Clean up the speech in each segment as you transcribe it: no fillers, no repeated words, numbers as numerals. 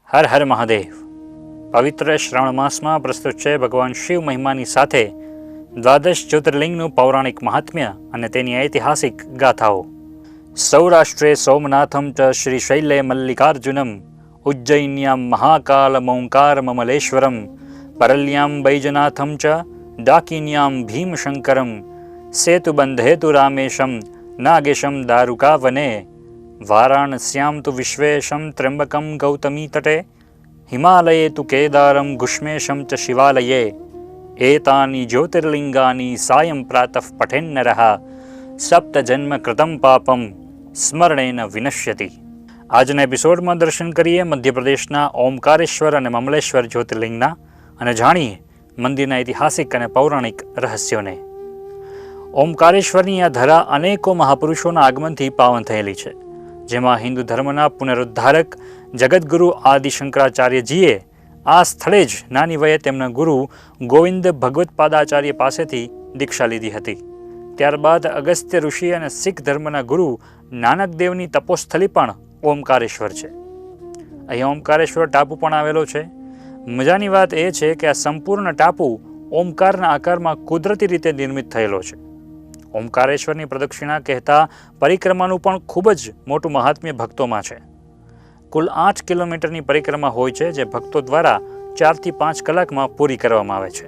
હર હર મહાદેવ. પવિત્ર શ્રાવણ માસમાં પ્રસ્તુત છે ભગવાન શિવ મહિમાની સાથે દ્વાદશ જ્યોતિર્લિંગનું પૌરાણિક મહાત્મ્ય અને તેની ઐતિહાસિક ગાથાઓ. સૌરાષ્ટ્રે સોમનાથમ ચ શ્રીશૈલે મલ્લિકાર્જુનમ ઉજ્જૈન્યામ મહાકાલમોંકાર મમલેશ્વરમ પરલ્યામ બૈજનાથમ ચ ડાકિન્યામ ભીમશંકરમ સેતુબંધેતુ રામેશમ નાગેશમ દારુકાવને વારાણસ્યામ તુ વિશ્વેશમ ત્ર્યંબકમ ગૌતમી તટે હિમાલયે તુ કેદારમ ગુષ્મેશમ ચ શિવાલયે એતાની જ્યોતિર્લિંગાની સાયં પ્રાતઃ પઠેન્નરઃ સપ્ત જન્મ કૃતમ પાપમ સ્મરણેન વિનશ્યતિ. આજના એપિસોડમાં દર્શન કરીએ મધ્યપ્રદેશના ઓમકારેશ્વર અને મમલેશ્વર જ્યોતિર્લિંગના અને જાણીએ મંદિરના ઐતિહાસિક અને પૌરાણિક રહસ્યોને. ઓમકારેશ્વરની આ ધરા અનેકો મહાપુરુષોના આગમનથી પાવન થયેલી છે, જેમાં હિન્દુ ધર્મના પુનરુદ્ધારક જગદગુરુ આદિ શંકરાચાર્યજીએ આ સ્થળે જ નાની વયે તેમના ગુરુ ગોવિંદ ભગવત્પાદાચાર્ય પાસેથી દીક્ષા લીધી હતી. ત્યારબાદ અગસ્ત્ય ઋષિ અને શીખ ધર્મના ગુરુ નાનક દેવની તપોસ્થલી પણ ઓમકારેશ્વર છે. અહીં ઓમકારેશ્વર ટાપુ પણ આવેલો છે. મજાની વાત એ છે કે આ સંપૂર્ણ ટાપુ ઓમકારના આકારમાં કુદરતી રીતે નિર્મિત થયેલો છે. ઓમકારેશ્વરની પ્રદક્ષિણા કહેતા પરિક્રમાનું પણ ખૂબ જ મોટું મહાત્મ્ય ભક્તોમાં છે. કુલ 8 કિલોમીટરની પરિક્રમા હોય છે, જે ભક્તો દ્વારા 4 થી 5 કલાકમાં પૂરી કરવામાં આવે છે.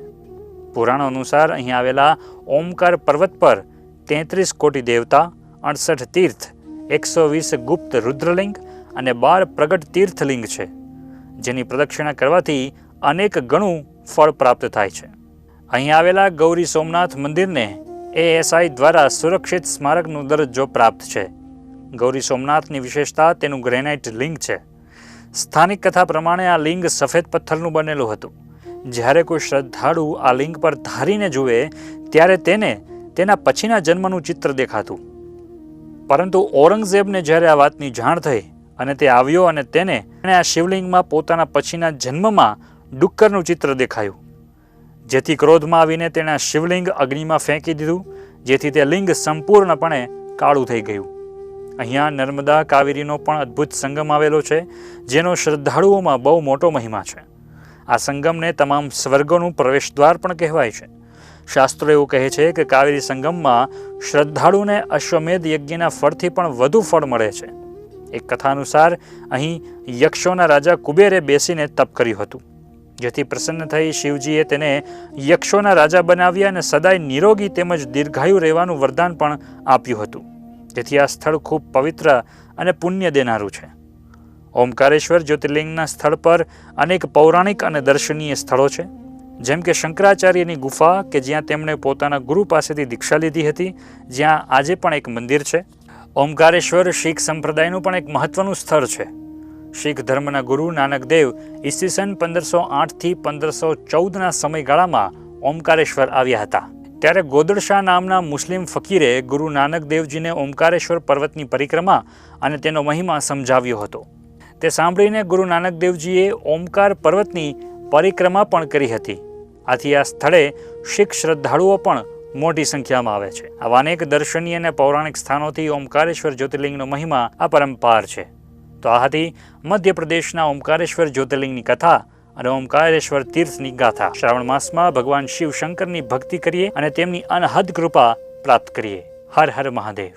પુરાણો અનુસાર અહીં આવેલા ઓમકાર પર્વત પર 33 કોટી દેવતા, 68 તીર્થ, 120 ગુપ્ત રુદ્રલિંગ અને 12 પ્રગટ તીર્થલિંગ છે, જેની પ્રદક્ષિણા કરવાથી અનેક ગણું ફળ પ્રાપ્ત થાય છે. અહીં આવેલા ગૌરી સોમનાથ મંદિરને ASI દ્વારા સુરક્ષિત સ્મારકનો દરજ્જો પ્રાપ્ત છે. ગૌરી સોમનાથની વિશેષતા તેનું ગ્રેનાઇટ લિંગ છે. સ્થાનિક કથા પ્રમાણે આ લિંગ સફેદ પથ્થરનું બનેલું હતું. જ્યારે કોઈ શ્રદ્ધાળુ આ લિંગ પર ધારીને જુએ ત્યારે તેને તેના પછીના જન્મનું ચિત્ર દેખાતું. પરંતુ ઔરંગઝેબને જ્યારે આ વાતની જાણ થઈ અને તે આવ્યો અને તેને આ શિવલિંગમાં પોતાના પછીના જન્મમાં ડુક્કરનું ચિત્ર દેખાયું, જેથી ક્રોધમાં આવીને તેણે શિવલિંગ અગ્નિમાં ફેંકી દીધું, જેથી તે લિંગ સંપૂર્ણપણે કાળું થઈ ગયું. અહીંયા નર્મદા કાવેરીનો પણ અદ્ભુત સંગમ આવેલો છે, જેનો શ્રદ્ધાળુઓમાં બહુ મોટો મહિમા છે. આ સંગમને તમામ સ્વર્ગોનું પ્રવેશદ્વાર પણ કહેવાય છે. શાસ્ત્રો એવું કહે છે કે કાવેરી સંગમમાં શ્રદ્ધાળુને અશ્વમેધ યજ્ઞના ફળથી પણ વધુ ફળ મળે છે. એક કથા અનુસાર અહીં યક્ષોના રાજા કુબેરે બેસીને તપ કર્યું હતું, જેથી પ્રસન્ન થઈ શિવજીએ તેને યક્ષોના રાજા બનાવ્યા અને સદાય નિરોગી તેમજ દીર્ઘાયુ રહેવાનું વરદાન પણ આપ્યું હતું. જેથી આ સ્થળ ખૂબ પવિત્ર અને પુણ્ય દેનારું છે. ઓમકારેશ્વર જ્યોતિર્લિંગના સ્થળ પર અનેક પૌરાણિક અને દર્શનીય સ્થળો છે, જેમ કે શંકરાચાર્યની ગુફા કે જ્યાં તેમણે પોતાના ગુરુ પાસેથી દીક્ષા લીધી હતી, જ્યાં આજે પણ એક મંદિર છે. ઓમકારેશ્વર શીખ સંપ્રદાયનું પણ એક મહત્વનું સ્થળ છે. શીખ ધર્મના ગુરુ નાનક દેવ ઈસવીસન 1508 થી 1514ના સમયગાળામાં ઓમકારેશ્વર આવ્યા હતા. ત્યારે ગોદડશાહ નામના મુસ્લિમ ફકીરે ગુરુ નાનક દેવજીને ઓમકારેશ્વર પર્વતની પરિક્રમા અને તેનો મહિમા સમજાવ્યો હતો. તે સાંભળીને ગુરુ નાનક દેવજીએ ઓમકાર પર્વતની પરિક્રમા પણ કરી હતી. આથી આ સ્થળે શીખ શ્રદ્ધાળુઓ પણ મોટી સંખ્યામાં આવે છે. આવા અનેક દર્શનીય અને પૌરાણિક સ્થાનોથી ઓમકારેશ્વર જ્યોતિર્લિંગનો મહિમા અપરંપાર છે. તો આ હતી મધ્યપ્રદેશના ઓમકારેશ્વર જ્યોતિર્લિંગની કથા અને ઓમકારેશ્વર તીર્થની ગાથા. શ્રાવણ માસમાં ભગવાન શિવ શંકરની ભક્તિ કરીએ અને તેમની અનહદ કૃપા પ્રાપ્ત કરીએ. હર હર મહાદેવ.